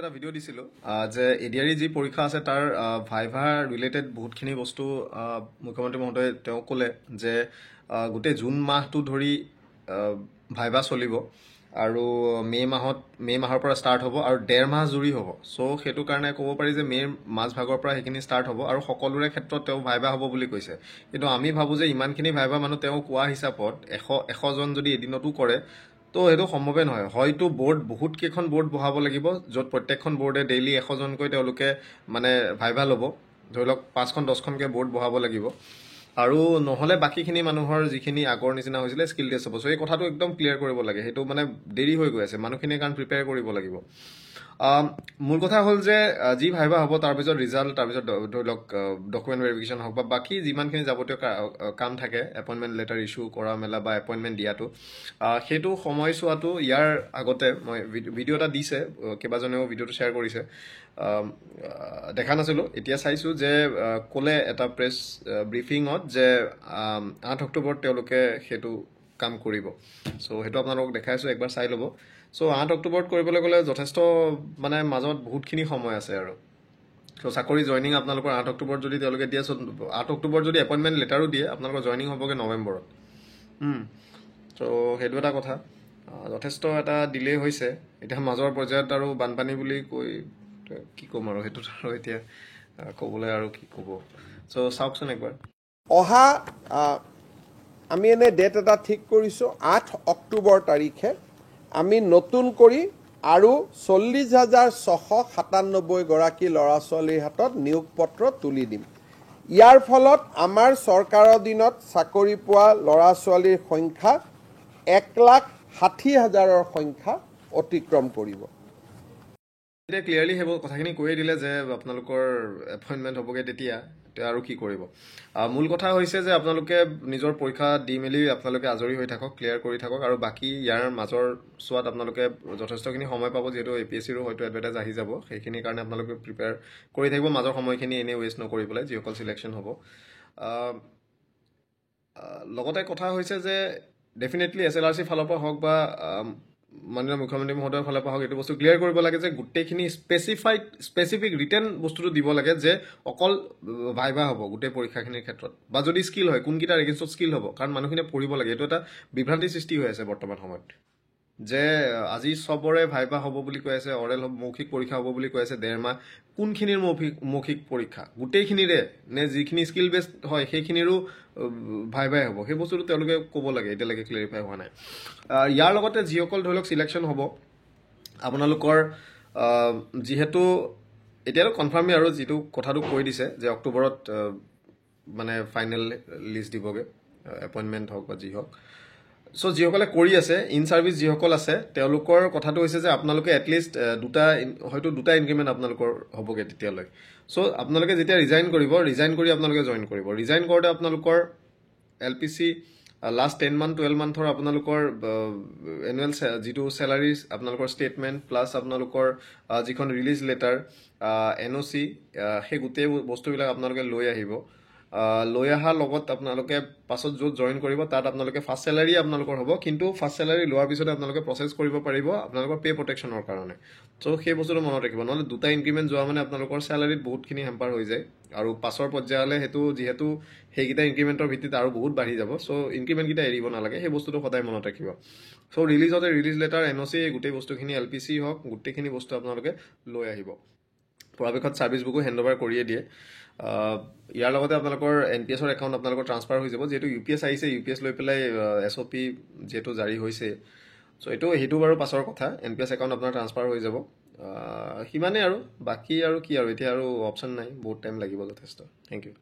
এটা ভিডিও দিছিলো যে এডিআৰই যি পৰীক্ষা আছে তাৰ ভাইভা ৰিলেটেড বহুতখিনি বস্তু মুখ্যমন্ত্ৰী মহোদয়ে তেওঁ ক'লে যে গোটেই জুন মাহটো ধৰি ভাইভা চলিব আৰু মে' মাহৰ পৰা ষ্টাৰ্ট হ'ব আৰু 1.5 মাহ জুৰি হ'ব। চ' সেইটো কাৰণে ক'ব পাৰি যে মে'ৰ মাজভাগৰ পৰা সেইখিনি ষ্টাৰ্ট হ'ব আৰু সকলোৰে ক্ষেত্ৰত তেওঁ ভাইভা হ'ব বুলি কৈছে। কিন্তু আমি ভাবোঁ যে ইমানখিনি ভাইভা মানুহ তেওঁ কোৱা হিচাপত 100জন যদি এদিনতো কৰে তো সেইটো সম্ভৱে নহয়। হয়তো বহুত কেইখন বোৰ্ড বহাব লাগিব য'ত প্ৰত্যেকখন বোৰ্ডে ডেইলি 100জনকৈ তেওঁলোকে মানে ভাইভা ল'ব। ধৰি লওক 5খন 10খনকৈ বোৰ্ড বহাব লাগিব আৰু নহ'লে বাকীখিনি মানুহৰ যিখিনি আগৰ নিচিনা হৈছিলে স্কিল টেষ্ট হ'ব। চ' এই কথাটো একদম ক্লিয়াৰ কৰিব লাগে, সেইটো মানে দেৰি হৈ গৈ আছে, মানুহখিনিয়ে কাৰণ প্ৰিপেয়াৰ কৰিব লাগিব। মূল কথা হ'ল যে যি ভাইভা হ'ব তাৰপিছত ৰিজাল্ট, তাৰপিছত ধৰি লওক ডকুমেণ্ট ভেৰিফিকেশ্যন হওক বা বাকী যিমানখিনি যাৱতীয় কাম থাকে, এপইণ্টমেণ্ট লেটাৰ ইছ্যু কৰা মেলা বা এপইণ্টমেণ্ট দিয়াটো, সেইটো সময়ছোৱাটো ইয়াৰ আগতে মই ভিডিঅ' এটা দিছে, কেইবাজনেও ভিডিঅ'টো শ্বেয়াৰ কৰিছে, দেখা নাছিলোঁ, এতিয়া চাইছোঁ যে ক'লে এটা প্ৰেছ ব্ৰিফিঙত যে 8 অক্টোবৰত তেওঁলোকে সেইটো কাম কৰিব। চ' সেইটো আপোনালোকক দেখাইছোঁ, একবাৰ চাই ল'ব। চ' 8 অক্টোবৰত কৰিবলৈ গ'লে যথেষ্ট মানে মাজত বহুতখিনি সময় আছে আৰু। চ' চাকৰি জইনিং আপোনালোকৰ 8 অক্টোবৰত যদি তেওঁলোকে দিয়ে, 8 অক্টোবৰত যদি এপইণ্টমেণ্ট লেটাৰো দিয়ে আপোনালোকৰ জইনিং হ'বগৈ নৱেম্বৰত। চ' সেইটো এটা কথা, যথেষ্ট এটা ডিলে হৈছে। এতিয়া মাজৰ পৰ্যায়ত আৰু বানপানী বুলি কৈ কি ক'ম আৰু, সেইটোত আৰু এতিয়া ক'বলৈ আৰু কি ক'ব। চ' চাওকচোন একবাৰ। অহা আমি এনে ডেট এটা ঠিক কৰিছোঁ 8 অক্টোবৰ তাৰিখে আমি নতুন কৰি আৰু 40,697 গৰাকী ল'ৰা ছোৱালীৰ হাতত নিয়োগ পত্ৰ তুলি দিম। ইয়াৰ ফলত আমাৰ চৰকাৰৰ দিনত চাকৰি পোৱা ল'ৰা ছোৱালীৰ সংখ্যা 1,60,000ৰ সংখ্যা অতিক্ৰম কৰিব। এতিয়া ক্লিয়াৰলি সেইবোৰ কথাখিনি কৈয়ে দিলে যে আপোনালোকৰ এপইণ্টমেণ্ট হ'বগৈ, তেতিয়া আৰু কি কৰিব। মূল কথা হৈছে যে আপোনালোকে নিজৰ পৰীক্ষা দি মেলি আপোনালোকে আজৰি হৈ থাকক, ক্লিয়াৰ কৰি থাকক আৰু বাকী ইয়াৰ মাজৰ চোৱাত আপোনালোকে যথেষ্টখিনি সময় পাব, যিহেতু APSCৰো হয়তো এডভাৰটাইজ আহি যাব, সেইখিনিৰ কাৰণে আপোনালোকে প্ৰিপেয়াৰ কৰি থাকিব, মাজৰ সময়খিনি এনেই ৱেষ্ট নকৰি পেলাই, যিসকল চিলেকশ্যন হ'ব। লগতে কথা হৈছে যে ডেফিনেটলি SLRC ফালৰ পৰা হওক বা মাননীয় মুখ্যমন্ত্ৰী মহোদয়ৰ ফালৰ পৰা হওক এইটো বস্তু ক্লিয়াৰ কৰিব লাগে যে গোটেইখিনি স্পেচিফিক ৰিটেন বস্তুটো দিব লাগে যে অকল ভাইভা হ'ব গোটেই পৰীক্ষাখিনিৰ ক্ষেত্ৰত, বা যদি স্কিল হয় কোনকেইটাৰ এগেইনষ্টত স্কিল হ'ব, কাৰণ মানুহখিনিয়ে পঢ়িব লাগে। এইটো এটা বিভ্ৰান্তি সৃষ্টি হৈ আছে বৰ্তমান সময়ত যে আজি চবৰে ভাইভা হ'ব বুলি কৈ আছে, অৰেল মৌখিক পৰীক্ষা হ'ব বুলি কৈ আছে 1.5 মাহ। কোনখিনিৰ মৌখিক পৰীক্ষা? গোটেইখিনিৰে নে যিখিনি স্কিল বেছড হয় সেইখিনিৰো ভাইভাই হ'ব? সেই বস্তুটো তেওঁলোকে ক'ব লাগে, এতিয়ালৈকে ক্লেৰিফাই হোৱা নাই। ইয়াৰ লগতে যিসকল ধৰি লওক চিলেকশ্যন হ'ব, আপোনালোকৰ যিহেতু এতিয়াতো কনফাৰ্মেই আৰু, যিটো কথাটো কৈ দিছে যে অক্টোবৰত মানে ফাইনেল লিষ্ট দিবগৈ, এপইণ্টমেণ্ট হওক বা যি হওক। চ' যিসকলে কৰি আছে, ইন ছাৰ্ভিচ যিসকল আছে, তেওঁলোকৰ কথাটো হৈছে যে আপোনালোকে এটলিষ্ট হয়তো দুটা ইনক্ৰিমেণ্ট আপোনালোকৰ হ'বগৈ তেতিয়ালৈ। চ' আপোনালোকে যেতিয়া ৰিজাইন কৰি আপোনালোকে জইন কৰিব। ৰিজাইন কৰোঁতে আপোনালোকৰ LPC লাষ্ট 10 মান্থ 12 মান্থৰ আপোনালোকৰ এনুৱেল যিটো চেলাৰী আপোনালোকৰ ষ্টেটমেণ্ট প্লাছ আপোনালোকৰ যিখন ৰিলিজ লেটাৰ, NOC, সেই গোটেই বস্তুবিলাক আপোনালোকে লৈ আহিব। লৈ অহাৰ লগত আপোনালোকে পাছত য'ত জইন কৰিব তাত আপোনালোকে ফাৰ্ষ্ট চেলাৰী আপোনালোকৰ হ'ব, কিন্তু ফাৰ্ষ্ট চেলাৰী লোৱাৰ পিছতে আপোনালোকে প্ৰচেছ কৰিব পাৰিব আপোনালোকৰ পে' প্ৰটেকশ্যনৰ কাৰণে। চ' সেই বস্তুটো মনত ৰাখিব, নহ'লে দুটা ইনক্ৰিমেণ্ট যোৱা মানে আপোনালোকৰ চেলাৰীত বহুতখিনি হেম্পাৰ হৈ যায় আৰু পাছৰ পৰ্যায়লৈ সেইটো যিহেতু সেইকেইটা ইনক্ৰিমেণ্টৰ ভিত্তিত আৰু বহুত বাঢ়ি যাব। চ' ইনক্ৰিমেণ্টকেইটা এৰিব নালাগে, সেই বস্তুটো সদায় মনত ৰাখিব। চ' ৰিলিজ লেটাৰ, NOC, গোটেই বস্তুখিনি LPC হওক, গোটেইখিনি বস্তু আপোনালোকে লৈ আহিব। পৰাপক্ষত ছাৰ্ভিচ বুকো হেণ্ড অভাৰ কৰিয়ে দিয়ে। ইয়াৰ লগতে আপোনালোকৰ NPSৰ একাউণ্ট আপোনালোকৰ ট্ৰান্সফাৰ হৈ যাব, যিহেতু UPS আহিছে, UPS লৈ পেলাই SOP যিহেতু জাৰি হৈছে। চ' সেইটো বাৰু পাছৰ কথা, NPS একাউণ্ট আপোনাৰ ট্ৰান্সফাৰ হৈ যাব। সিমানেই আৰু, বাকী আৰু কি আৰু, এতিয়া আৰু অপশ্যন নাই, বহুত টাইম লাগিব যথেষ্ট। Thank U.